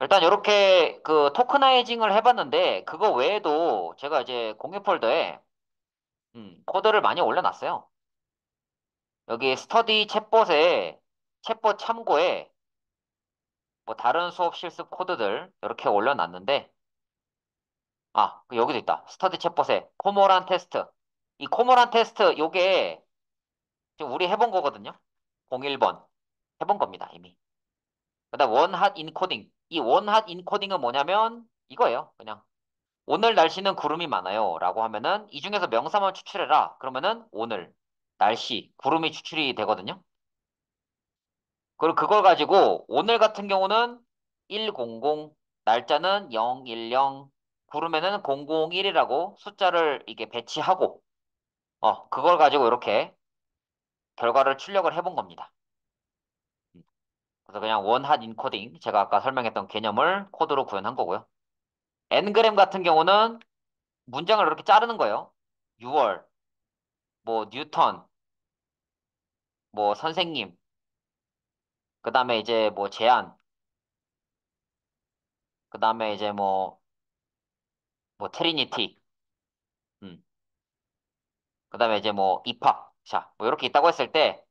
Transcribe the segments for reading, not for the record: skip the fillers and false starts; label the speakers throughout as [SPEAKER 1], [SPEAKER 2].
[SPEAKER 1] 일단 이렇게 그 토크나이징을 해봤는데 그거 외에도 제가 이제 공유 폴더에 코드를 많이 올려놨어요. 여기 스터디 챗봇 참고에 뭐 다른 수업 실습 코드들 이렇게 올려놨는데 그 여기도 있다. 스터디 챗봇에 코모란 테스트. 이 코모란 테스트 요게 지금 우리 해본 거거든요. 01번 해본 겁니다 이미. 그다음 원핫 인코딩. 이 원핫 인코딩은 뭐냐면 이거예요. 그냥 오늘 날씨는 구름이 많아요. 라고 하면은 이 중에서 명사만 추출해라. 그러면은 오늘, 날씨, 구름이 추출이 되거든요. 그리고 그걸 가지고 오늘 같은 경우는 100, 날짜는 010, 구름에는 001이라고 숫자를 이게 배치하고, 그걸 가지고 이렇게 결과를 출력을 해본 겁니다. 음, 그래서 그냥 원핫 인코딩, 제가 아까 설명했던 개념을 코드로 구현한 거고요. ngram 같은 경우는 문장을 이렇게 자르는 거예요. 6월, 뭐 뉴턴, 뭐 선생님, 그 다음에 이제 뭐 제안, 그 다음에 이제 뭐 트리니티, 음, 그 다음에 이제 뭐 입학, 자, 뭐 이렇게 있다고 했을 때,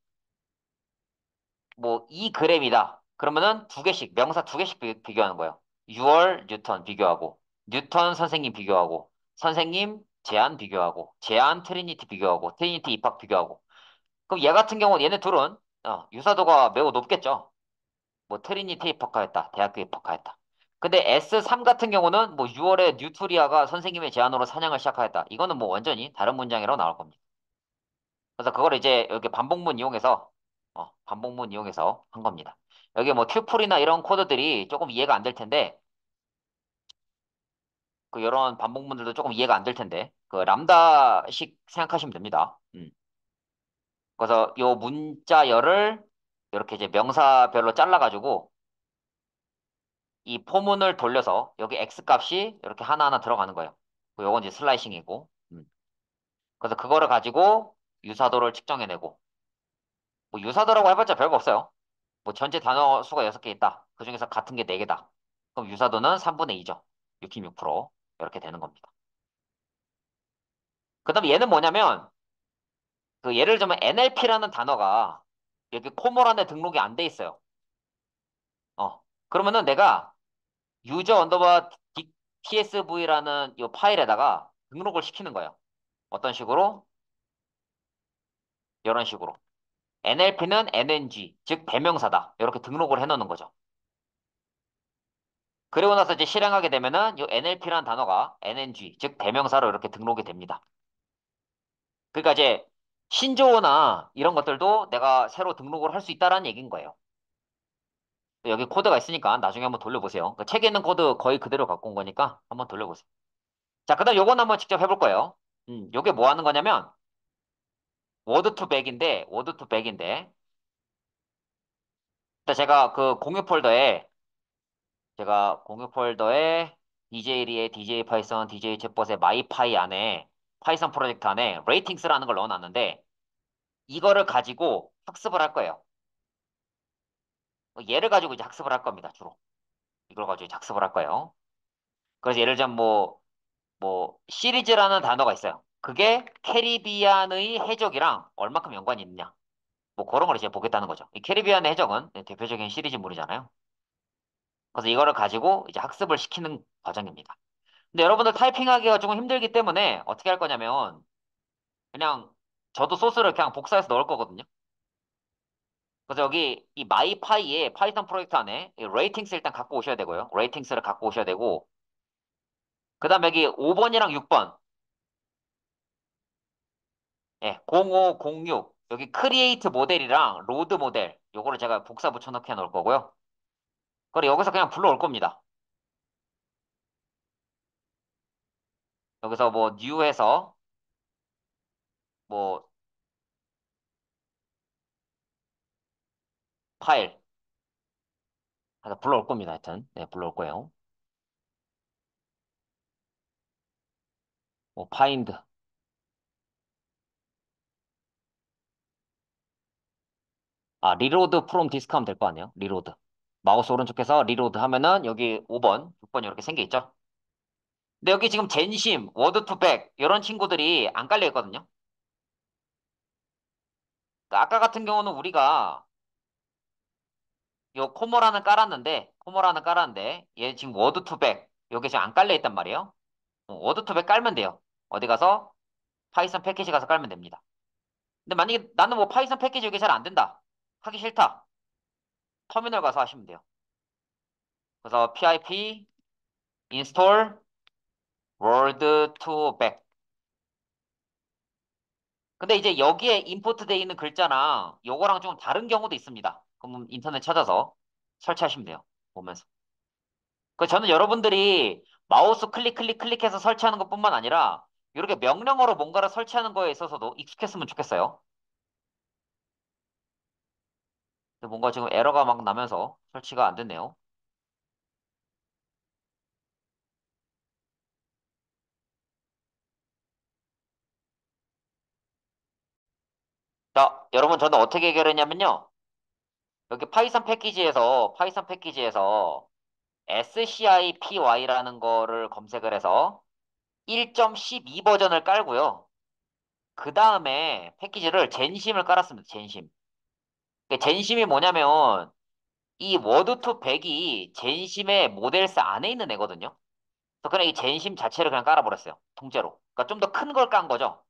[SPEAKER 1] 뭐 2g이다. 그러면은 두 개씩, 명사 두 개씩 비교하는 거예요. 6월 뉴턴 비교하고, 뉴턴 선생님 비교하고, 선생님 제안 비교하고, 제안 트리니티 비교하고, 트리니티 입학 비교하고. 그럼 얘 같은 경우는 얘네 둘은 유사도가 매우 높겠죠. 뭐 트리니티 입학하였다. 대학교 입학하였다. 근데 S3 같은 경우는 뭐 6월에 뉴토리아가 선생님의 제안으로 사냥을 시작하였다. 이거는 뭐 완전히 다른 문장이라고 나올 겁니다. 그래서 그걸 이제 여기 반복문 이용해서 한 겁니다. 여기 뭐 튜플이나 이런 코드들이 조금 이해가 안 될 텐데, 그 이런 반복문들도 조금 이해가 안 될 텐데, 그 람다식 생각하시면 됩니다. 그래서 요 문자열을 이렇게 이제 명사별로 잘라가지고 이 포문을 돌려서 여기 x 값이 이렇게 하나하나 들어가는 거예요. 요건 이제 슬라이싱이고. 그래서 그거를 가지고 유사도를 측정해내고. 뭐 유사도라고 해봤자 별거 없어요. 뭐 전체 단어 수가 6개 있다. 그중에서 같은 게 4개다. 그럼 유사도는 3분의 2죠. 66%. 이렇게 되는 겁니다. 그 다음에 얘는 뭐냐면 그 예를 들면 NLP라는 단어가 여기 코모란에 등록이 안 돼 있어요. 그러면은 내가 유저 언더바 tsv라는 이 파일에다가 등록을 시키는 거예요. 어떤 식으로? 이런 식으로. NLP는 NNG, 즉 대명사다. 이렇게 등록을 해놓는 거죠. 그리고 나서 이제 실행하게 되면은 이 NLP라는 단어가 NNG, 즉 대명사로 이렇게 등록이 됩니다. 그러니까 이제 신조어나 이런 것들도 내가 새로 등록을 할 수 있다라는 얘기인 거예요. 여기 코드가 있으니까 나중에 한번 돌려보세요. 그 책에 있는 코드 거의 그대로 갖고 온 거니까 한번 돌려보세요. 자, 그다음 요건 한번 직접 해볼 거예요. 요게 뭐 하는 거냐면 워드 투백인데 일단 제가 공유 폴더에 DJ리에 DJ 파이썬, DJ 챗봇의 마이파이 안에 파이썬 프로젝트 안에 레이팅스라는 걸 넣어놨는데 이거를 가지고 학습을 할 거예요. 얘를 가지고 이제 학습을 할 겁니다, 주로. 이걸 가지고 이제 학습을 할 거예요. 그래서 예를 들면 뭐 시리즈라는 단어가 있어요. 그게 캐리비안의 해적이랑 얼마큼 연관이 있느냐. 뭐 그런 걸 이제 보겠다는 거죠. 이 캐리비안의 해적은 대표적인 시리즈물이잖아요. 그래서 이거를 가지고 이제 학습을 시키는 과정입니다. 근데 여러분들 타이핑하기가 조금 힘들기 때문에 어떻게 할 거냐면 그냥 저도 소스를 그냥 복사해서 넣을 거거든요. 그래서 여기 이 마이파이에 파이썬 프로젝트 안에 이 레이팅스 일단 갖고 오셔야 되고요. 레이팅스를 갖고 오셔야 되고 그 다음에 여기 5번이랑 6번 0506 여기 크리에이트 모델이랑 로드 모델 요거를 제가 복사 붙여넣기 해 놓을 거고요. 그리고 여기서 그냥 불러올 겁니다. 여기서 뭐 뉴해서 뭐 파일 해서 불러올 겁니다. 하여튼 불러올 거예요. 뭐 파인드 리로드 프롬 디스크 하면 될 거 아니에요? 리로드. 마우스 오른쪽에서 리로드 하면은 여기 5번, 6번 이렇게 생겨 있죠. 근데 여기 지금 젠심, 워드 투백 이런 친구들이 안 깔려 있거든요. 그러니까 아까 같은 경우는 우리가 요 코모라는 깔았는데 얘 지금 워드 투백 여기 지금 안 깔려 있단 말이에요. 워드 투백 깔면 돼요. 어디 가서 파이썬 패키지 가서 깔면 됩니다. 근데 만약에 나는 뭐 파이썬 패키지 여기 잘 안 된다. 하기 싫다. 터미널 가서 하시면 돼요. 그래서 pip install word to back. 근데 이제 여기에 임포트 돼 있는 글자랑 요거랑 좀 다른 경우도 있습니다. 그럼 인터넷 찾아서 설치하시면 돼요. 보면서. 그 저는 여러분들이 마우스 클릭해서 설치하는 것뿐만 아니라 이렇게 명령어로 뭔가를 설치하는 거에 있어서도 익숙했으면 좋겠어요. 근데 뭔가 지금 에러가 막 나면서 설치가 안 됐네요. 자, 여러분 저는 어떻게 해결했냐면요. 여기 파이썬 패키지에서 scipy라는 거를 검색을 해서 1.12 버전을 깔고요. 그 다음에 패키지를 젠심을 깔았습니다. 젠심. 젠심이 뭐냐면 이 워드2 백이 젠심의 모델스 안에 있는 애거든요. 그래서 그냥 이 젠심 자체를 그냥 깔아버렸어요. 통째로. 그러니까 좀 더 큰 걸 깐 거죠.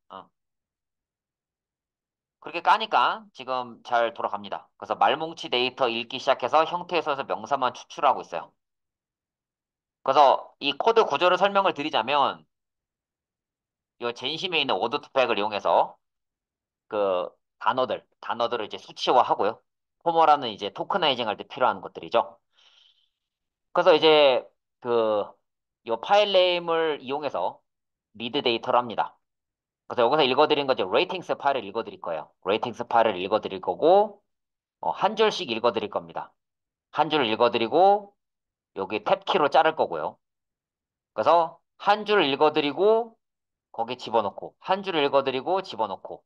[SPEAKER 1] 그렇게 까니까 지금 잘 돌아갑니다. 그래서 말뭉치 데이터 읽기 시작해서 형태에서 명사만 추출하고 있어요. 그래서 이 코드 구조를 설명을 드리자면 이 젠심에 있는 워드2 백을 이용해서 그 단어들을 이제 수치화하고요. 포멀화는 이제 토크나이징 할 때 필요한 것들이죠. 그래서 이제 그, 요 파일 네임을 이용해서 리드 데이터를 합니다. 그래서 여기서 읽어드린 거죠. 레이팅스 파일을 읽어드릴 거예요. 레이팅스 파일을 읽어드릴 거고, 한 줄씩 읽어드릴 겁니다. 한 줄 읽어드리고, 여기 탭키로 자를 거고요. 그래서 한 줄 읽어드리고, 거기 집어넣고, 한 줄 읽어드리고, 집어넣고,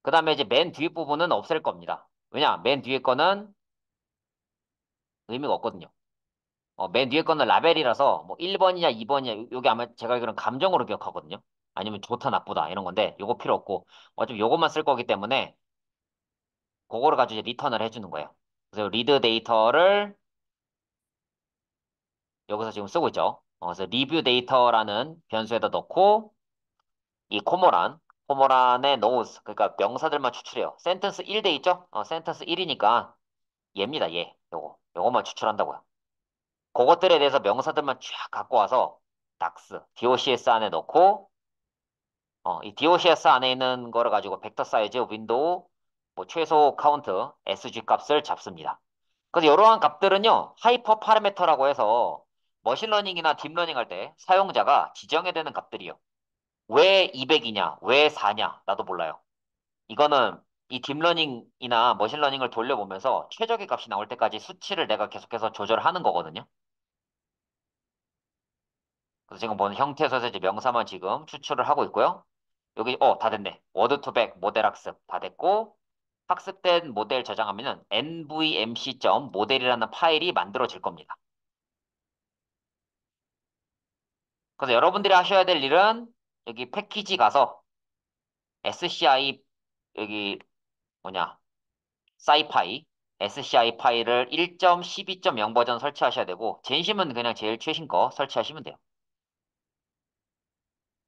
[SPEAKER 1] 그 다음에 이제 맨 뒤에 부분은 없앨 겁니다. 왜냐? 맨 뒤에 거는 의미가 없거든요. 맨 뒤에 거는 라벨이라서 뭐 1번이냐 2번이냐 요게 아마 제가 알기로는 감정으로 기억하거든요. 아니면 좋다 나쁘다 이런 건데 요거 필요 없고 어차피 요것만 쓸 거기 때문에 그거를 가지고 이제 리턴을 해주는 거예요. 그래서 리드 데이터를 여기서 지금 쓰고 있죠. 그래서 리뷰 데이터라는 변수에다 넣고 이 코모란에 넣으스 그러니까 명사들만 추출해요. 센텐스 1 돼 있죠? 센텐스 1이니까 얘입니다. 얘 요거만 추출한다고요. 그것들에 대해서 명사들만 쫙 갖고 와서 docs 안에 넣고 이 docs 안에 있는 거를 가지고 벡터 사이즈, 윈도우, 뭐 최소 카운트, sg 값을 잡습니다. 그래서 이러한 값들은요, 하이퍼 파라미터라고 해서 머신러닝이나 딥러닝 할 때 사용자가 지정해야 되는 값들이요. 왜 200이냐, 왜 4냐, 나도 몰라요. 이거는 이 딥러닝이나 머신러닝을 돌려보면서 최적의 값이 나올 때까지 수치를 내가 계속해서 조절하는 거거든요. 그래서 지금 보는 형태에서 이제 명사만 지금 추출을 하고 있고요. 여기, 다 됐네. 워드 투백 모델 학습 다 됐고, 학습된 모델 저장하면은 nvmc.model이라는 파일이 만들어질 겁니다. 그래서 여러분들이 하셔야 될 일은 여기 패키지 가서 sci, 여기 뭐냐, scipi, sci 파일을 1.12.0 버전 설치하셔야 되고, 젠심은 그냥 제일 최신 거 설치하시면 돼요.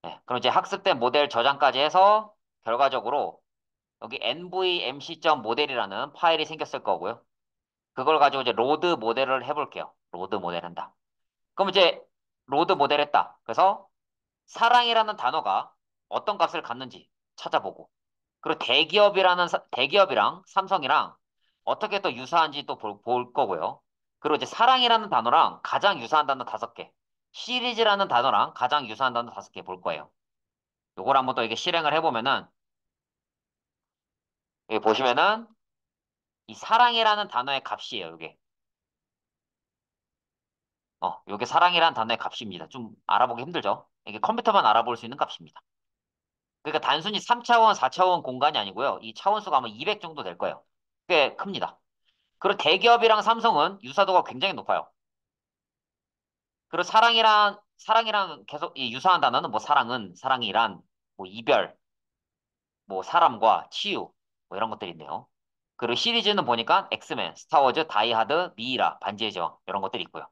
[SPEAKER 1] 네, 그럼 이제 학습된 모델 저장까지 해서 결과적으로 여기 nvmc.model이라는 파일이 생겼을 거고요. 그걸 가지고 이제 로드 모델을 해볼게요. 로드 모델 한다. 그럼 이제 로드 모델 했다. 그래서 사랑이라는 단어가 어떤 값을 갖는지 찾아보고 그리고 대기업이랑 삼성이랑 어떻게 또 유사한지 또 볼 거고요. 그리고 이제 사랑이라는 단어랑 가장 유사한 단어 5개, 시리즈라는 단어랑 가장 유사한 단어 5개 볼 거예요. 요걸 한번 또 이게 실행을 해보면은 여기 보시면은 이 사랑이라는 단어의 값이에요, 이게. 요게 사랑이라는 단어의 값입니다. 좀 알아보기 힘들죠? 이게 컴퓨터만 알아볼 수 있는 값입니다. 그러니까 단순히 3차원, 4차원 공간이 아니고요. 이 차원수가 아마 200 정도 될 거예요. 꽤 큽니다. 그리고 대기업이랑 삼성은 유사도가 굉장히 높아요. 그리고 사랑이랑 계속 이 유사한 단어는 뭐 사랑은, 사랑이란, 뭐 이별, 뭐 사람과 치유, 뭐 이런 것들이 있네요. 그리고 시리즈는 보니까 엑스맨, 스타워즈, 다이하드, 미이라, 반지의 제왕 이런 것들이 있고요.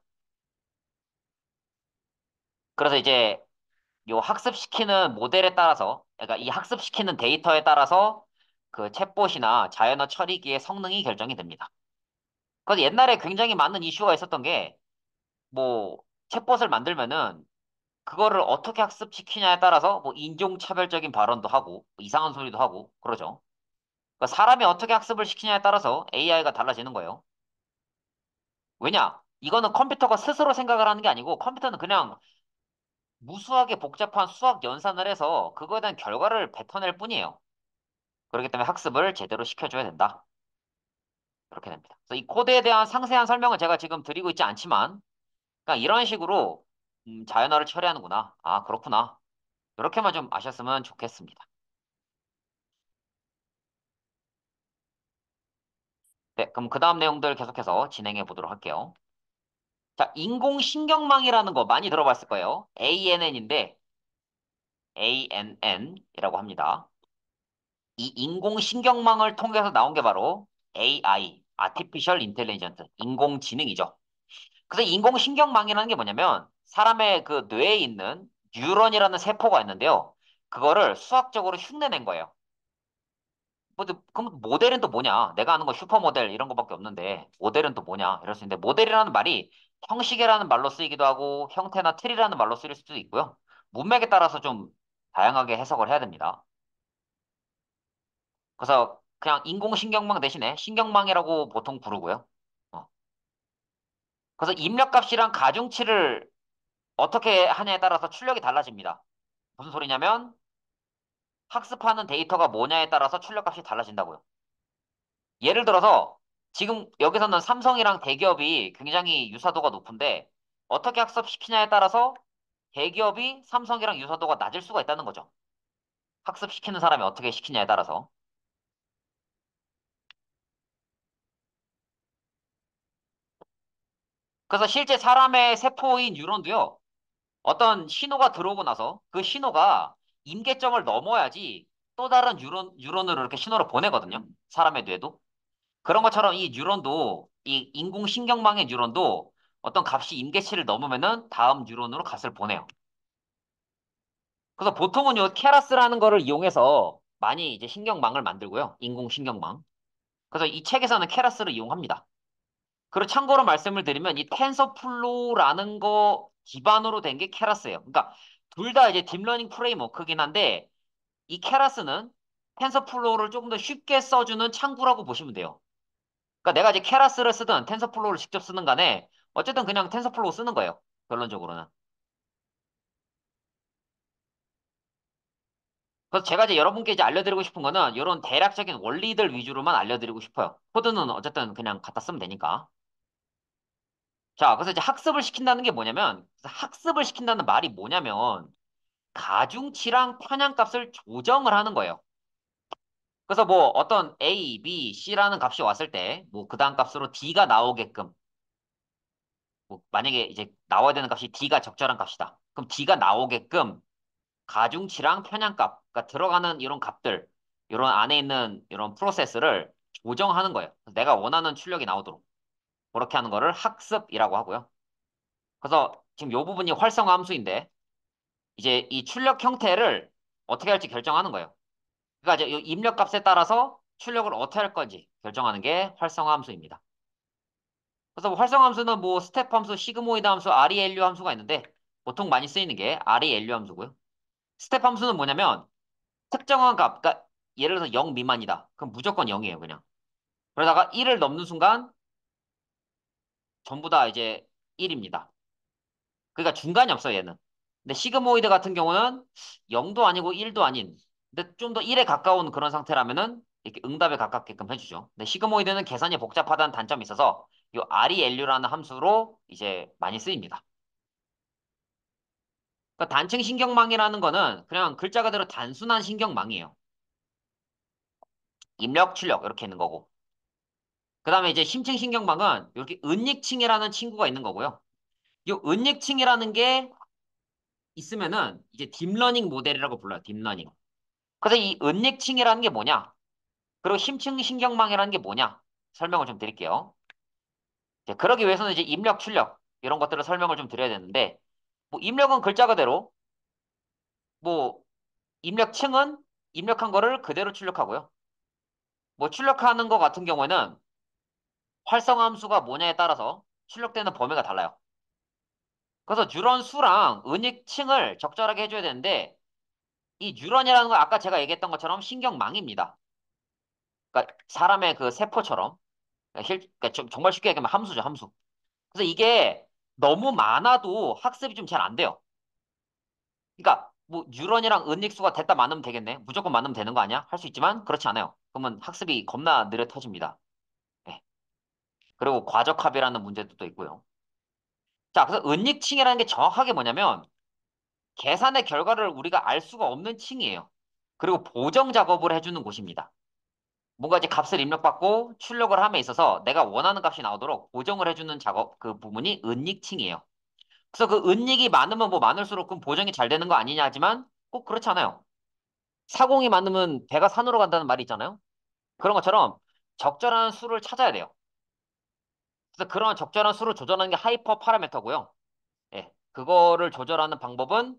[SPEAKER 1] 그래서 이제 요 학습시키는 모델에 따라서, 그러니까 이 학습시키는 데이터에 따라서 그 챗봇이나 자연어 처리기의 성능이 결정이 됩니다. 그래서 옛날에 굉장히 많은 이슈가 있었던 게, 뭐, 챗봇을 만들면은 그거를 어떻게 학습시키냐에 따라서 뭐 인종차별적인 발언도 하고, 뭐 이상한 소리도 하고, 그러죠. 그러니까 사람이 어떻게 학습을 시키냐에 따라서 AI가 달라지는 거예요. 왜냐? 이거는 컴퓨터가 스스로 생각을 하는 게 아니고 컴퓨터는 그냥 무수하게 복잡한 수학 연산을 해서 그거에 대한 결과를 뱉어낼 뿐이에요. 그렇기 때문에 학습을 제대로 시켜줘야 된다. 그렇게 됩니다. 그래서 이 코드에 대한 상세한 설명은 제가 지금 드리고 있지 않지만, 그냥 이런 식으로 자연어를 처리하는구나. 아, 그렇구나. 이렇게만 좀 아셨으면 좋겠습니다. 네, 그럼 그 다음 내용들 계속해서 진행해 보도록 할게요. 자, 인공신경망이라는 거 많이 들어봤을 거예요. ANN인데, ANN이라고 합니다. 이 인공신경망을 통해서 나온 게 바로 AI, Artificial Intelligence, 인공지능이죠. 그래서 인공신경망이라는 게 뭐냐면 사람의 그 뇌에 있는 뉴런이라는 세포가 있는데요. 그거를 수학적으로 흉내낸 거예요. 그럼 모델은 또 뭐냐? 내가 아는 거 슈퍼모델 이런 거밖에 없는데 모델은 또 뭐냐? 이럴 수 있는데 모델이라는 말이 형식이라는 말로 쓰이기도 하고 형태나 틀이라는 말로 쓰일 수도 있고요. 문맥에 따라서 좀 다양하게 해석을 해야 됩니다. 그래서 그냥 인공신경망 대신에 신경망이라고 보통 부르고요. 어. 그래서 입력값이랑 가중치를 어떻게 하냐에 따라서 출력이 달라집니다. 무슨 소리냐면 학습하는 데이터가 뭐냐에 따라서 출력값이 달라진다고요. 예를 들어서 지금 여기서는 삼성이랑 대기업이 굉장히 유사도가 높은데 어떻게 학습시키냐에 따라서 대기업이 삼성이랑 유사도가 낮을 수가 있다는 거죠. 학습시키는 사람이 어떻게 시키냐에 따라서. 그래서 실제 사람의 세포인 뉴런도요. 어떤 신호가 들어오고 나서 그 신호가 임계점을 넘어야지 또 다른 뉴런으로 이렇게 신호를 보내거든요. 사람의 뇌도. 그런 것처럼 이 뉴런도, 이 인공신경망의 뉴런도 어떤 값이 임계치를 넘으면은 다음 뉴런으로 값을 보내요. 그래서 보통은 요 케라스라는 거를 이용해서 많이 이제 신경망을 만들고요. 인공신경망. 그래서 이 책에서는 케라스를 이용합니다. 그리고 참고로 말씀을 드리면 이 텐서플로우라는 거 기반으로 된 게 케라스예요. 그러니까 둘 다 이제 딥러닝 프레임워크긴 한데 이 케라스는 텐서플로우를 조금 더 쉽게 써주는 창구라고 보시면 돼요. 그러니까 내가 이제 케라스를 쓰든 텐서플로우를 직접 쓰는 간에 어쨌든 그냥 텐서플로우 쓰는 거예요. 결론적으로는. 그래서 제가 이제 여러분께 이제 알려드리고 싶은 거는 이런 대략적인 원리들 위주로만 알려드리고 싶어요. 코드는 어쨌든 그냥 갖다 쓰면 되니까. 자, 그래서 이제 학습을 시킨다는 게 뭐냐면, 그래서 학습을 시킨다는 말이 뭐냐면, 가중치랑 편향값을 조정을 하는 거예요. 그래서 뭐 어떤 A, B, C라는 값이 왔을 때, 뭐 그 다음 값으로 D가 나오게끔, 뭐 만약에 이제 나와야 되는 값이 D가 적절한 값이다. 그럼 D가 나오게끔 가중치랑 편향값, 그러니까 들어가는 이런 값들, 이런 안에 있는 이런 프로세스를 조정하는 거예요. 그래서 내가 원하는 출력이 나오도록. 그렇게 하는 거를 학습이라고 하고요. 그래서 지금 이 부분이 활성화 함수인데, 이제 이 출력 형태를 어떻게 할지 결정하는 거예요. 그러니까 이제 이 입력값에 따라서 출력을 어떻게 할 건지 결정하는 게 활성화 함수입니다. 그래서 뭐 활성화 함수는 뭐 스텝 함수, 시그모이드 함수, RELU 함수가 있는데 보통 많이 쓰이는 게 RELU 함수고요. 스텝 함수는 뭐냐면 특정한 값, 그러니까 예를 들어서 0 미만이다. 그럼 무조건 0이에요, 그냥. 그러다가 1을 넘는 순간 전부 다 이제 1입니다. 그러니까 중간이 없어요, 얘는. 근데 시그모이드 같은 경우는 0도 아니고 1도 아닌, 근데 좀 더 1에 가까운 그런 상태라면은 이렇게 응답에 가깝게끔 해주죠. 근데 시그모이드는 계산이 복잡하다는 단점이 있어서 이 RELU라는 함수로 이제 많이 쓰입니다. 그러니까 단층 신경망이라는 거는 그냥 글자 그대로 단순한 신경망이에요. 입력, 출력 이렇게 있는 거고. 그 다음에 이제 심층 신경망은 이렇게 은닉층이라는 친구가 있는 거고요. 이 은닉층이라는 게 있으면은 이제 딥러닝 모델이라고 불러요. 딥러닝. 그래서 이 은닉층이라는 게 뭐냐? 그리고 심층 신경망이라는 게 뭐냐? 설명을 좀 드릴게요. 이제 그러기 위해서는 이제 입력, 출력 이런 것들을 설명을 좀 드려야 되는데 뭐 입력은 글자 그대로 뭐 입력층은 입력한 거를 그대로 출력하고요. 뭐 출력하는 거 같은 경우에는 활성화 함수가 뭐냐에 따라서 출력되는 범위가 달라요. 그래서 뉴런 수랑 은익층을 적절하게 해줘야 되는데 이 뉴런이라는 건 아까 제가 얘기했던 것처럼 신경망입니다. 그러니까 사람의 그 세포처럼 그러니까 정말 쉽게 얘기하면 함수죠, 함수. 그래서 이게 너무 많아도 학습이 좀 잘 안 돼요. 그러니까 뭐 뉴런이랑 은익수가 됐다 많으면 되겠네. 무조건 많으면 되는 거 아니야? 할 수 있지만 그렇지 않아요. 그러면 학습이 겁나 느려 터집니다. 네. 그리고 과적합이라는 문제도 또 있고요. 자, 그래서 은닉층이라는 게 정확하게 뭐냐면 계산의 결과를 우리가 알 수가 없는 층이에요. 그리고 보정 작업을 해주는 곳입니다. 뭔가 이제 값을 입력받고 출력을 함에 있어서 내가 원하는 값이 나오도록 보정을 해주는 작업 그 부분이 은닉층이에요. 그래서 그 은닉이 많으면 뭐 많을수록 그럼 보정이 잘 되는 거 아니냐 하지만 꼭 그렇지 않아요. 사공이 많으면 배가 산으로 간다는 말이 있잖아요. 그런 것처럼 적절한 수를 찾아야 돼요. 그래서 그런 적절한 수를 조절하는 게 하이퍼 파라미터고요. 예, 그거를 조절하는 방법은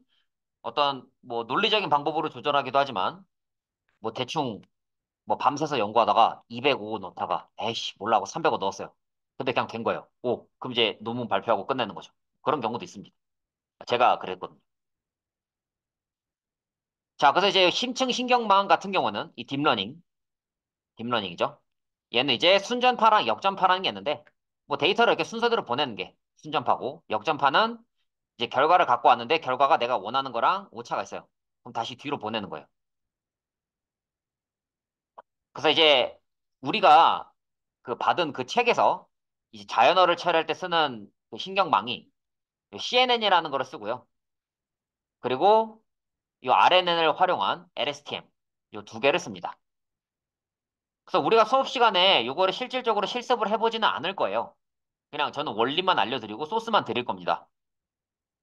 [SPEAKER 1] 어떤 뭐 논리적인 방법으로 조절하기도 하지만 뭐 대충 뭐 밤새서 연구하다가 205 넣다가 에이씨 몰라 하고 305 넣었어요. 근데 그냥 된 거예요. 오, 그럼 이제 논문 발표하고 끝내는 거죠. 그런 경우도 있습니다. 제가 그랬거든요. 자, 그래서 이제 심층 신경망 같은 경우는 이 딥러닝이죠. 얘는 이제 순전파랑 역전파라는 게 있는데 뭐 데이터를 이렇게 순서대로 보내는 게 순전파고 역전파는 이제 결과를 갖고 왔는데 결과가 내가 원하는 거랑 오차가 있어요. 그럼 다시 뒤로 보내는 거예요. 그래서 이제 우리가 그 받은 그 책에서 이제 자연어를 처리할 때 쓰는 그 신경망이 CNN이라는 거를 쓰고요. 그리고 이 RNN을 활용한 LSTM 이 두 개를 씁니다. 그래서 우리가 수업 시간에 이거를 실질적으로 실습을 해보지는 않을 거예요. 그냥 저는 원리만 알려드리고 소스만 드릴 겁니다.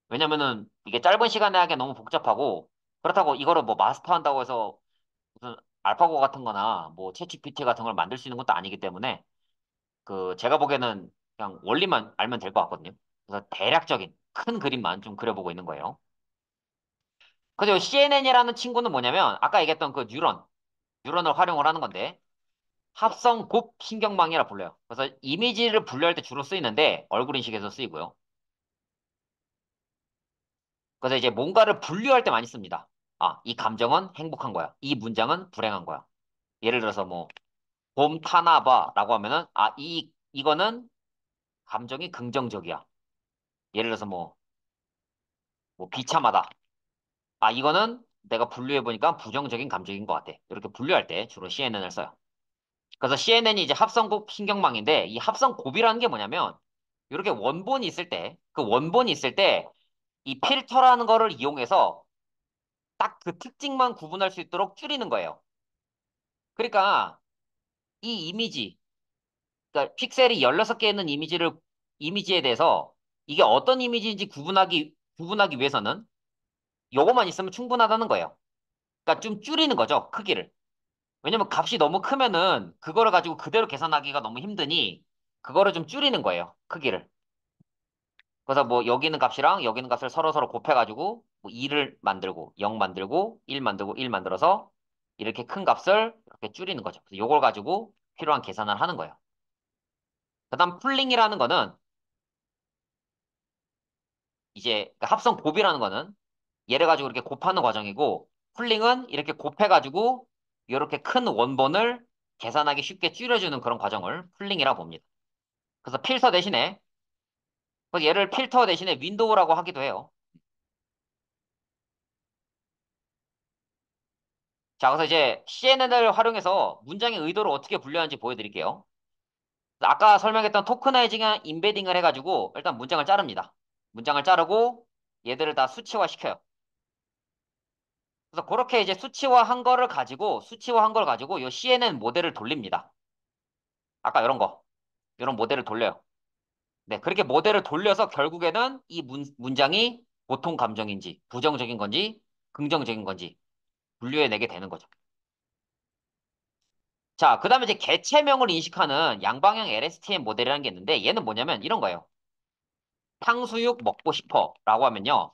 [SPEAKER 1] 왜냐면은 이게 짧은 시간에 하기엔 너무 복잡하고 그렇다고 이거를 뭐 마스터한다고 해서 무슨 알파고 같은 거나 뭐 챗GPT 같은 걸 만들 수 있는 것도 아니기 때문에 그 제가 보기에는 그냥 원리만 알면 될 것 같거든요. 그래서 대략적인 큰 그림만 좀 그려보고 있는 거예요. 그리고 CNN이라는 친구는 뭐냐면 아까 얘기했던 그 뉴런을 활용을 하는 건데 합성 곱 신경망이라 불려요. 그래서 이미지를 분류할 때 주로 쓰이는데 얼굴 인식에서 쓰이고요. 그래서 이제 뭔가를 분류할 때 많이 씁니다. 아, 이 감정은 행복한 거야. 이 문장은 불행한 거야. 예를 들어서 뭐 봄 타나봐라고 하면은 아, 이거는 감정이 긍정적이야. 예를 들어서 뭐 비참하다. 아, 이거는 내가 분류해 보니까 부정적인 감정인 것 같아. 이렇게 분류할 때 주로 CNN을 써요. 그래서 CNN이 이제 합성곱 신경망인데 이 합성곱이라는 게 뭐냐면 이렇게 원본이 있을 때 그 원본이 있을 때 이 필터라는 거를 이용해서 딱 그 특징만 구분할 수 있도록 줄이는 거예요. 그러니까 이 이미지, 그러니까 픽셀이 16개 있는 이미지에 대해서 이게 어떤 이미지인지 구분하기 위해서는 요거만 있으면 충분하다는 거예요. 그러니까 좀 줄이는 거죠, 크기를. 왜냐면 값이 너무 크면은 그거를 가지고 그대로 계산하기가 너무 힘드니 그거를 좀 줄이는 거예요, 크기를. 그래서 뭐 여기 있는 값이랑 여기 있는 값을 서로 곱해가지고 뭐 2를 만들고 0 만들고 1 만들고 1 만들어서 이렇게 큰 값을 이렇게 줄이는 거죠. 그래서 요걸 가지고 필요한 계산을 하는 거예요. 그다음 풀링이라는 거는 이제 그 합성 곱이라는 거는 얘를 가지고 이렇게 곱하는 과정이고 풀링은 이렇게 곱해가지고 이렇게 큰 원본을 계산하기 쉽게 줄여주는 그런 과정을 풀링이라고 봅니다. 그래서 필터 대신에 그래서 얘를 필터 대신에 윈도우라고 하기도 해요. 자, 그래서 이제 CNN을 활용해서 문장의 의도를 어떻게 분류하는지 보여드릴게요. 아까 설명했던 토크나이징이나 임베딩을 해가지고 일단 문장을 자릅니다. 문장을 자르고 얘들을 다 수치화 시켜요. 그래서 그렇게 이제 수치화한 걸 가지고 이 CNN 모델을 돌립니다. 아까 이런 거. 이런 모델을 돌려요. 네, 그렇게 모델을 돌려서 결국에는 이 문장이 보통 감정인지, 부정적인 건지, 긍정적인 건지 분류해내게 되는 거죠. 자, 그 다음에 이제 개체명을 인식하는 양방향 LSTM 모델이라는 게 있는데 얘는 뭐냐면 이런 거예요. 탕수육 먹고 싶어 라고 하면요.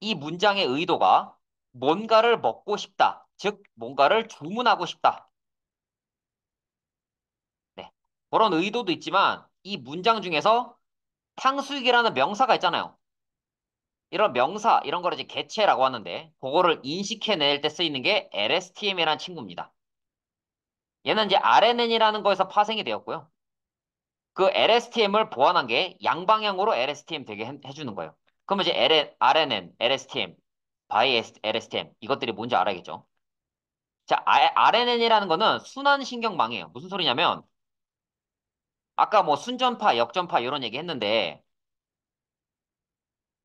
[SPEAKER 1] 이 문장의 의도가 뭔가를 먹고 싶다. 즉, 뭔가를 주문하고 싶다. 네. 그런 의도도 있지만 이 문장 중에서 탕수육이라는 명사가 있잖아요. 이런 명사, 이런 거를 이제 개체라고 하는데 그거를 인식해낼 때 쓰이는 게 LSTM이라는 친구입니다. 얘는 이제 RNN이라는 거에서 파생이 되었고요. 그 LSTM을 보완한 게 양방향으로 LSTM 되게 해주는 거예요. 그러면 이제 RNN, LSTM, by LSTM 이것들이 뭔지 알아야겠죠. 자, RNN이라는 거는 순환신경망이에요. 무슨 소리냐면 아까 뭐 순전파, 역전파 이런 얘기 했는데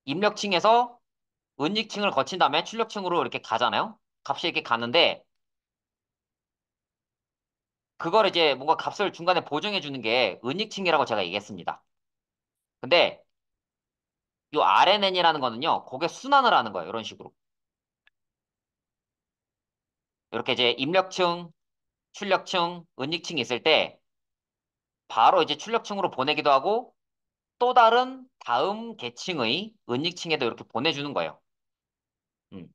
[SPEAKER 1] 입력층에서 은닉층을 거친 다음에 출력층으로 이렇게 가잖아요. 값이 이렇게 가는데 그걸 이제 뭔가 값을 중간에 보정해 주는 게 은닉층이라고 제가 얘기했습니다. 근데 이 RNN이라는 거는요, 그게 순환을 하는 거예요. 이런 식으로. 이렇게 이제 입력층, 출력층, 은닉층이 있을 때 바로 이제 출력층으로 보내기도 하고 또 다른 다음 계층의 은닉층에도 이렇게 보내주는 거예요. 음.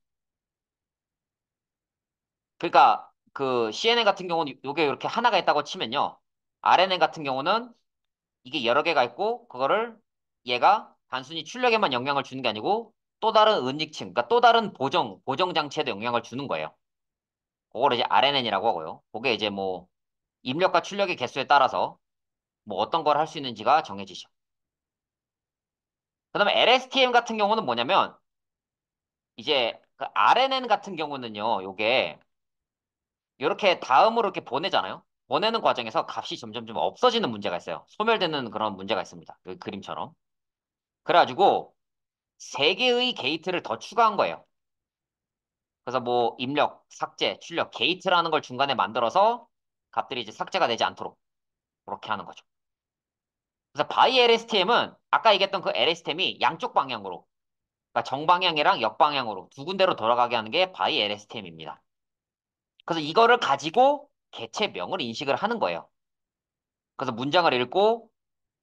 [SPEAKER 1] 그러니까 그 CNN 같은 경우는 요게 이렇게 하나가 있다고 치면요. RNN 같은 경우는 이게 여러 개가 있고 그거를 얘가 단순히 출력에만 영향을 주는 게 아니고 또 다른 은닉층, 그러니까 또 다른 보정 장치에도 영향을 주는 거예요. 그걸 이제 RNN이라고 하고요. 그게 이제 뭐 입력과 출력의 개수에 따라서 뭐 어떤 걸 할 수 있는지가 정해지죠. 그다음에 LSTM 같은 경우는 뭐냐면 이제 그 RNN 같은 경우는요. 요게 이렇게 다음으로 이렇게 보내잖아요. 보내는 과정에서 값이 점점 좀 없어지는 문제가 있어요. 소멸되는 그런 문제가 있습니다. 그 그림처럼. 그래가지고 세 개의 게이트를 더 추가한 거예요. 그래서 뭐 입력, 삭제, 출력, 게이트라는 걸 중간에 만들어서 값들이 이제 삭제가 되지 않도록 그렇게 하는 거죠. 그래서 바이 LSTM은 아까 얘기했던 그 LSTM이 양쪽 방향으로, 그러니까 정방향이랑 역방향으로 두 군데로 돌아가게 하는 게 바이 LSTM입니다. 그래서 이거를 가지고 개체명을 인식을 하는 거예요. 그래서 문장을 읽고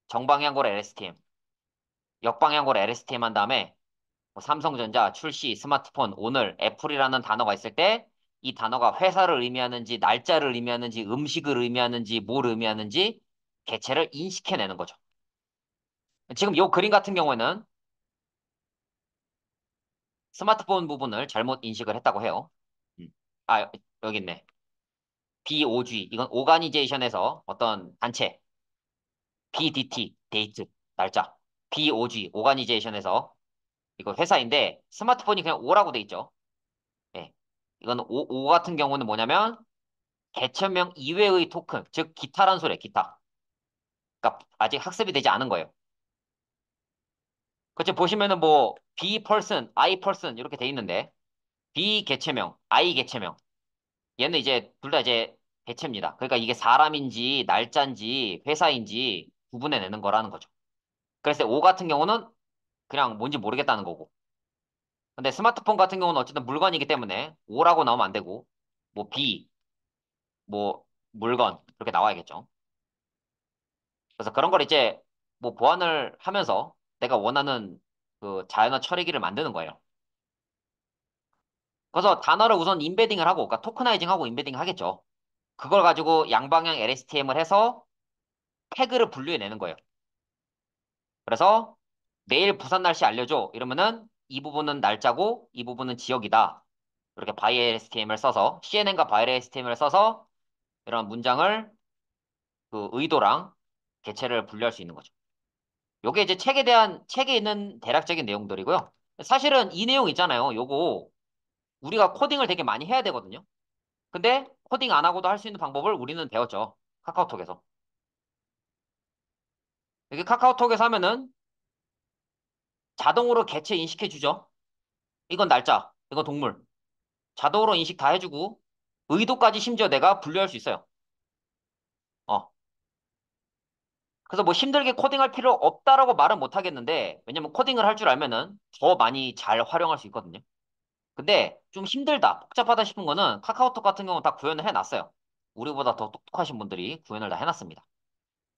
[SPEAKER 1] 정방향으로 LSTM, 역방향으로 LSTM 한 다음에 뭐 삼성전자 출시 스마트폰 오늘 애플이라는 단어가 있을 때 이 단어가 회사를 의미하는지 날짜를 의미하는지 음식을 의미하는지 뭘 의미하는지 개체를 인식해내는 거죠. 지금 이 그림 같은 경우에는 스마트폰 부분을 잘못 인식을 했다고 해요. 음. 아, 여기 있네. BOG. 이건 오가니제이션에서 어떤 단체. BDT. 데이트. 날짜. BOG. 오가니제이션에서 이거 회사인데 스마트폰이 그냥 O라고 돼 있죠. 예. 이건 O 같은 경우는 뭐냐면 개체명 이외의 토큰, 즉 기타란 소리예요. 기타. 그러니까 아직 학습이 되지 않은 거예요. 그치 보시면은 뭐 B person, I person 이렇게 돼 있는데 B 개체명, I 개체명. 얘는 이제 둘 다 이제 개체입니다. 그러니까 이게 사람인지 날짜인지 회사인지 구분해내는 거라는 거죠. 그래서 O 같은 경우는 그냥 뭔지 모르겠다는 거고. 근데 스마트폰 같은 경우는 어쨌든 물건이기 때문에 O라고 나오면 안 되고 뭐 B, 뭐 물건 이렇게 나와야겠죠. 그래서 그런 걸 이제 뭐 보완을 하면서 내가 원하는 그 자연어 처리기를 만드는 거예요. 그래서 단어를 우선 임베딩을 하고, 그러니까 토크나이징하고 임베딩 하겠죠. 그걸 가지고 양방향 LSTM을 해서 태그를 분류해내는 거예요. 그래서 내일 부산 날씨 알려줘. 이러면은 이 부분은 날짜고 이 부분은 지역이다. 이렇게 바이 LSTM을 써서 CNN과 바이 LSTM을 써서 이런 문장을 그 의도랑 개체를 분류할 수 있는 거죠. 요게 이제 책에 있는 대략적인 내용들이고요. 사실은 이 내용 있잖아요. 요거 우리가 코딩을 되게 많이 해야 되거든요. 근데 코딩 안 하고도 할 수 있는 방법을 우리는 배웠죠. 카카오톡에서. 이게 카카오톡에서 하면은 자동으로 개체 인식해 주죠. 이건 날짜, 이건 동물. 자동으로 인식 다 해주고 의도까지 심지어 내가 분류할 수 있어요. 어. 그래서 뭐 힘들게 코딩할 필요 없다라고 말은 못 하겠는데, 왜냐면 코딩을 할 줄 알면은 더 많이 잘 활용할 수 있거든요. 근데 좀 힘들다, 복잡하다 싶은 거는 카카오톡 같은 경우는 다 구현을 해놨어요. 우리보다 더 똑똑하신 분들이 구현을 다 해놨습니다.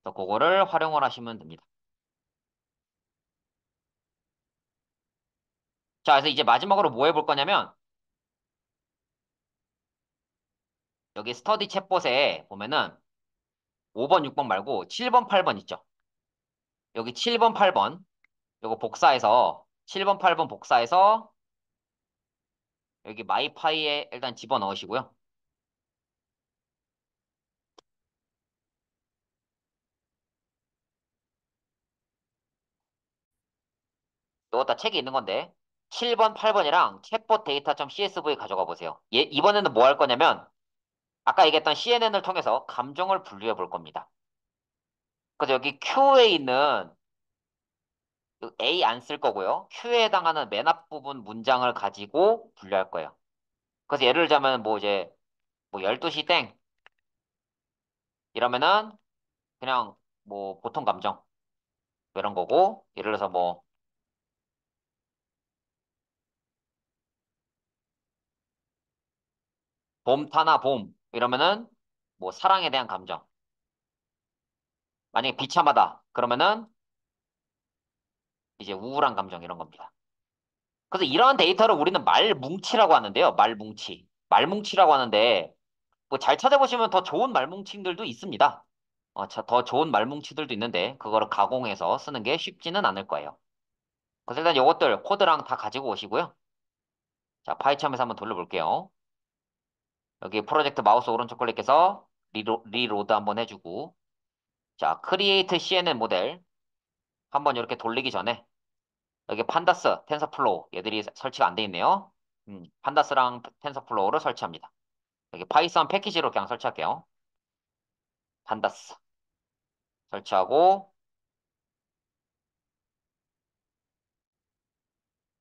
[SPEAKER 1] 그래서 그거를 활용을 하시면 됩니다. 자, 그래서 이제 마지막으로 뭐 해볼 거냐면, 여기 스터디 챗봇에 보면은 5번, 6번 말고 7번, 8번 있죠. 여기 7번, 8번, 요거 복사해서 7번, 8번 복사해서 여기 마이파이에 일단 집어넣으시고요. 이거 다 책에 있는 건데 7번, 8번이랑 챗봇 데이터.csv 가져가 보세요. 이번에는 뭐 할 거냐면 아까 얘기했던 CNN을 통해서 감정을 분류해 볼 겁니다. 그래서 여기 Q에 있는 그 A 안 쓸 거고요. Q에 해당하는 맨 앞부분 문장을 가지고 분류할 거예요. 그래서 예를 들자면 뭐 이제 뭐 12시 땡 이러면은 그냥 뭐 보통 감정 뭐 이런 거고 예를 들어서 뭐 봄 타나 봄 이러면은 뭐 사랑에 대한 감정. 만약에 비참하다 그러면은 이제 우울한 감정 이런 겁니다. 그래서 이러한 데이터를 우리는 말뭉치라고 하는데요. 말뭉치. 말뭉치라고 하는데 뭐 잘 찾아보시면 더 좋은 말뭉치들도 있습니다. 더 좋은 말뭉치들도 있는데 그거를 가공해서 쓰는 게 쉽지는 않을 거예요. 그래서 일단 요것들 코드랑 다 가지고 오시고요. 자, 파이썬에서 한번 돌려볼게요. 여기 프로젝트 마우스 오른쪽 클릭해서 리로드 한번 해주고 자, 크리에이트 CNN 모델 한번 이렇게 돌리기 전에 여기 판다스, 텐서플로우 얘들이 설치가 안 돼 있네요. 판다스랑 텐서플로우를 설치합니다. 여기 파이썬 패키지로 그냥 설치할게요. 판다스 설치하고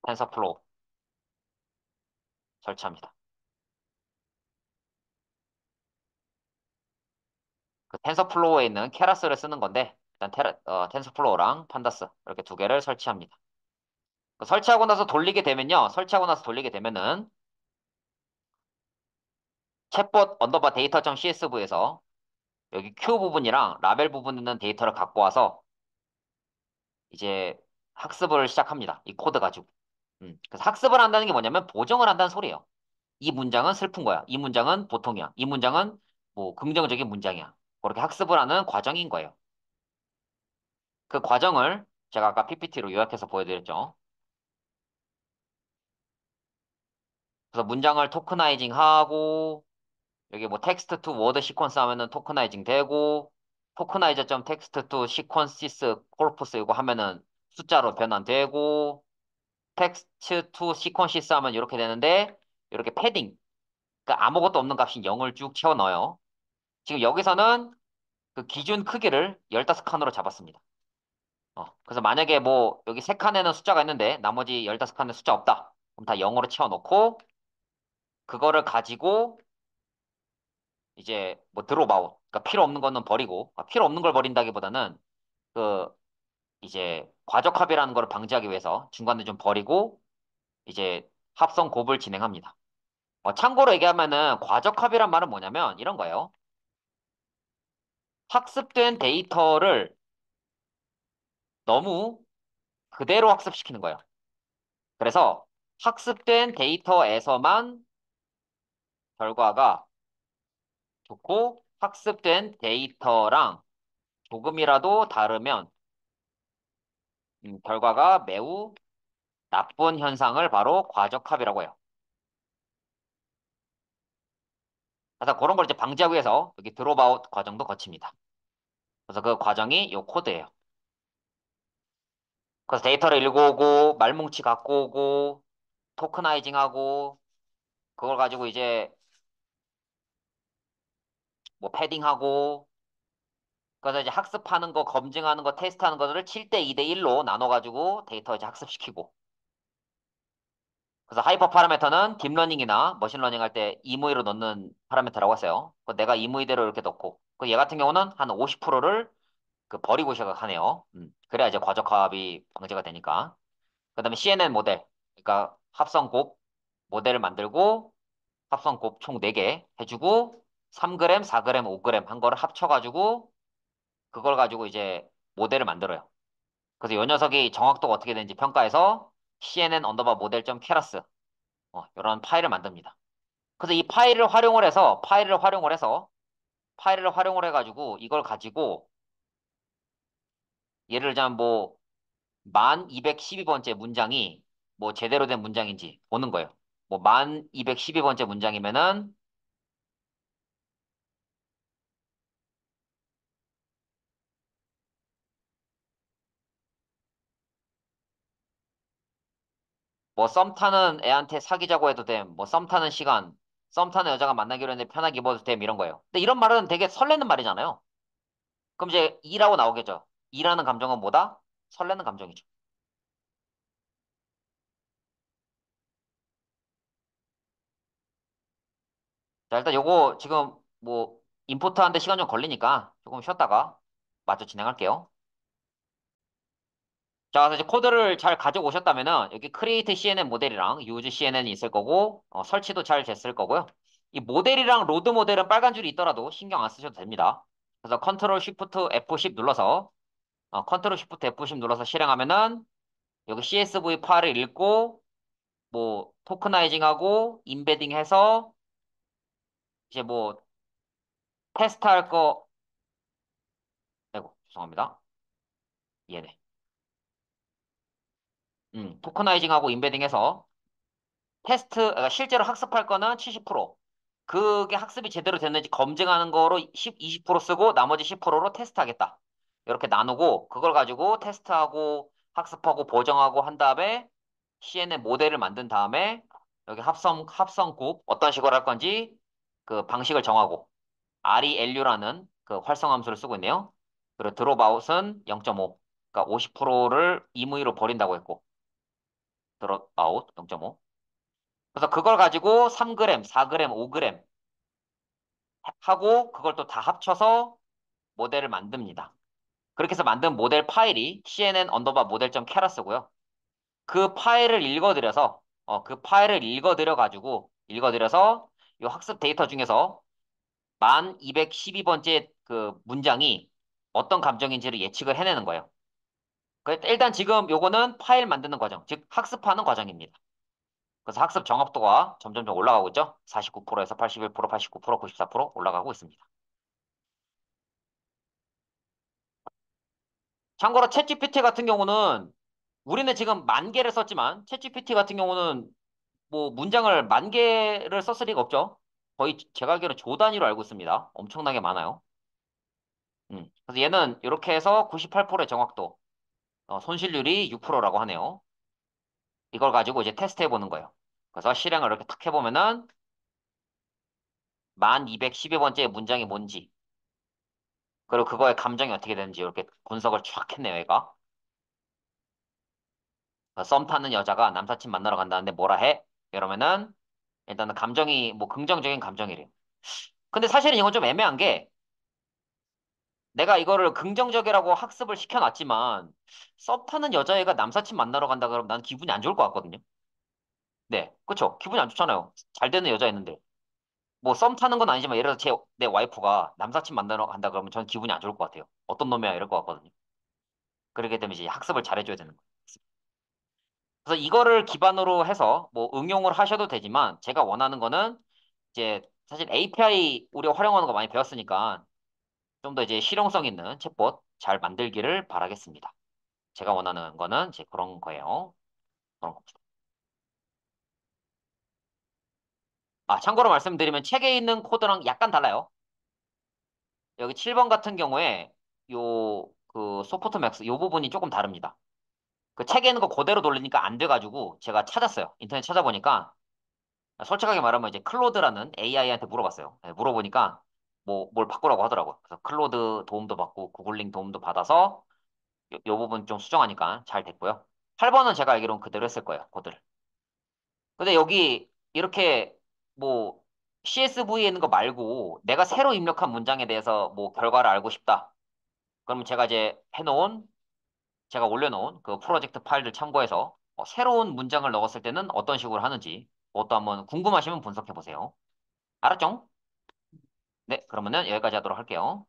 [SPEAKER 1] 텐서플로우 설치합니다. 그 텐서플로우에 있는 케라스를 쓰는 건데 일단 텐서플로우랑 판다스 이렇게 두 개를 설치합니다. 그 설치하고 나서 돌리게 되면요. 설치하고 나서 돌리게 되면은 챗봇 언더바 데이터.csv에서 여기 q 부분이랑 라벨 부분 있는 데이터를 갖고 와서 이제 학습을 시작합니다. 이 코드 가지고. 그래서 학습을 한다는 게 뭐냐면 보정을 한다는 소리예요. 이 문장은 슬픈 거야. 이 문장은 보통이야. 이 문장은 뭐 긍정적인 문장이야. 그렇게 학습을 하는 과정인 거예요. 그 과정을 제가 아까 PPT로 요약해서 보여드렸죠. 그래서 문장을 토크나이징 하고 여기 뭐 텍스트 투 워드 시퀀스 하면은 토크나이징 되고 토크나이저 점 텍스트 투 시퀀시스 코르푸스 이거 하면은 숫자로 변환되고 텍스트 투 시퀀시스 하면 이렇게 되는데 이렇게 패딩 그러니까 아무것도 없는 값인 0을 쭉 채워 넣어요. 지금 여기서는 그 기준 크기를 15칸으로 잡았습니다. 그래서 만약에 뭐 여기 세 칸에는 숫자가 있는데 나머지 15칸에 숫자 없다. 그럼 다 0으로 채워 넣고 그거를 가지고 이제 뭐 드롭 아웃. 그러니까 필요 없는 거는 버리고 필요 없는 걸 버린다기보다는 그 이제 과적 합이라는 걸 방지하기 위해서 중간에 좀 버리고 이제 합성 곱을 진행합니다. 참고로 얘기하면은 과적 합이란 말은 뭐냐면 이런 거예요. 학습된 데이터를 너무 그대로 학습시키는 거예요. 그래서 학습된 데이터에서만 결과가 좋고 학습된 데이터랑 조금이라도 다르면 결과가 매우 나쁜 현상을 바로 과적합이라고 해요. 그래서 그런 걸 이제 방지하기 위해서 여기 드롭아웃 과정도 거칩니다. 그래서 그 과정이 요 코드예요. 그래서 데이터를 읽어오고 말뭉치 갖고 오고 토크나이징하고 그걸 가지고 이제 뭐 패딩하고 그래서 이제 학습하는 거 검증하는 거 테스트하는 거를 7대 2대 1로 나눠가지고 데이터 이제 학습시키고 그래서 하이퍼 파라미터는 딥러닝이나 머신러닝 할 때 임의로 넣는 파라미터라고 했어요. 내가 임의대로 이렇게 넣고, 얘 같은 경우는 한 50%를 그 버리고 시작하네요. 그래야 이제 과적합이 방지가 되니까. 그다음에 CNN 모델. 그러니까 합성곱 모델을 만들고 합성곱 총 4개 해주고 3g, 4g, 5g 한 거를 합쳐가지고 그걸 가지고 이제 모델을 만들어요. 그래서 이 녀석이 정확도가 어떻게 되는지 평가해서 CNN 언더바 모델.keras 이런 파일을 만듭니다. 그래서 이 파일을 활용을 해가지고 이걸 가지고 예를 들자면 뭐 1212번째 문장이 뭐 제대로 된 문장인지 보는 거예요. 뭐 1212번째 문장이면은 뭐 썸 타는 애한테 사귀자고 해도 됨. 뭐 썸 타는 시간, 썸 타는 여자가 만나기로 했는데 편하게 입어도 됨 이런 거예요. 근데 이런 말은 되게 설레는 말이잖아요. 그럼 이제 이라고 나오겠죠. 이라는 감정은 뭐다? 설레는 감정이죠. 자, 일단 요거 지금 뭐 임포트 하는데 시간 좀 걸리니까 조금 쉬었다가 마저 진행할게요. 자, 그래서 이제 코드를 잘 가져오셨다면은 여기 create CNN 모델이랑 use CNN이 있을 거고 설치도 잘 됐을 거고요. 이 모델이랑 로드 모델은 빨간 줄이 있더라도 신경 안 쓰셔도 됩니다. 그래서 컨트롤 쉬프트 F10 눌러서 컨트롤 쉬프트 F10 눌러서 실행하면은 여기 CSV 파일을 읽고 뭐 토크나이징하고 임베딩 해서 이제 뭐 테스트할 거 아이고 죄송합니다. 얘네. 토크나이징하고 임베딩해서 그러니까 실제로 학습할 거는 70%. 그게 학습이 제대로 됐는지 검증하는 거로 10, 20% 쓰고 나머지 10%로 테스트하겠다. 이렇게 나누고 그걸 가지고 테스트하고 학습하고 보정하고 한 다음에 CNN 모델을 만든 다음에 여기 합성곱 어떤 식으로 할 건지 그 방식을 정하고 RELU라는 그 활성 함수를 쓰고 있네요. 그리고 드롭아웃은 0.5. 그러니까 50%를 임의로 버린다고 했고 드롭아웃 0.5. 그래서 그걸 가지고 3g, 4g, 5g 하고 그걸 또 다 합쳐서 모델을 만듭니다. 그렇게 해서 만든 모델 파일이 CNN 언더바 모델.keras고요. 그 파일을 읽어드려서 이 학습 데이터 중에서 1212번째 그 문장이 어떤 감정인지를 예측을 해내는 거예요. 일단 지금 요거는 파일 만드는 과정, 즉 학습하는 과정입니다. 그래서 학습 정확도가 점점점 올라가고 있죠. 49%에서 81%, 89%, 94% 올라가고 있습니다. 참고로 챗GPT 같은 경우는 우리는 지금 10,000개를 썼지만 챗GPT 같은 경우는 뭐 문장을 10,000개를 썼을 리가 없죠. 거의 제가 알기로는 조 단위로 알고 있습니다. 엄청나게 많아요. 그래서 얘는 이렇게 해서 98%의 정확도, 손실률이 6%라고 하네요. 이걸 가지고 이제 테스트 해보는 거예요. 그래서 실행을 이렇게 탁 해보면은 1212번째 문장이 뭔지, 그리고 그거의 감정이 어떻게 되는지 이렇게 분석을 쫙 했네요, 얘가. 썸 타는 여자가 남사친 만나러 간다는데 뭐라 해? 이러면은 일단은 감정이 뭐 긍정적인 감정이래요. 근데 사실은 이건 좀 애매한 게 내가 이거를 긍정적이라고 학습을 시켜놨지만 썸 타는 여자애가 남사친 만나러 간다 그러면 난 기분이 안 좋을 것 같거든요. 네, 그쵸? 기분이 안 좋잖아요. 잘 되는 여자였는데. 뭐 썸 타는 건 아니지만 예를 들어서 내 와이프가 남사친 만나러 간다 그러면 저는 기분이 안 좋을 것 같아요. 어떤 놈이야 이럴 것 같거든요. 그렇기 때문에 이제 학습을 잘해줘야 되는 거예요. 그래서 이거를 기반으로 해서 뭐 응용을 하셔도 되지만 제가 원하는 거는 이제 사실 API 우리가 활용하는 거 많이 배웠으니까 좀 더 이제 실용성 있는 챗봇 잘 만들기를 바라겠습니다. 제가 원하는 거는 이제 그런 거예요. 그런 겁니다. 아, 참고로 말씀드리면 책에 있는 코드랑 약간 달라요. 여기 7번 같은 경우에 그 소프트 맥스 요 부분이 조금 다릅니다. 그 책에 있는 거 그대로 돌리니까 안 돼가지고 제가 찾았어요. 인터넷 찾아보니까 솔직하게 말하면 이제 클로드라는 AI한테 물어봤어요. 네, 물어보니까 뭐 뭘 바꾸라고 하더라고요. 그래서 클로드 도움도 받고 구글링 도움도 받아서 요 부분 좀 수정하니까 잘 됐고요. 8번은 제가 알기로는 그대로 했을 거예요. 코드를. 근데 여기 이렇게 뭐 CSV에 있는 거 말고 내가 새로 입력한 문장에 대해서 뭐 결과를 알고 싶다. 그럼 제가 이제 제가 올려놓은 그 프로젝트 파일들 참고해서 새로운 문장을 넣었을 때는 어떤 식으로 하는지 그것도 한번 궁금하시면 분석해 보세요. 알았죠? 네, 그러면은 여기까지 하도록 할게요.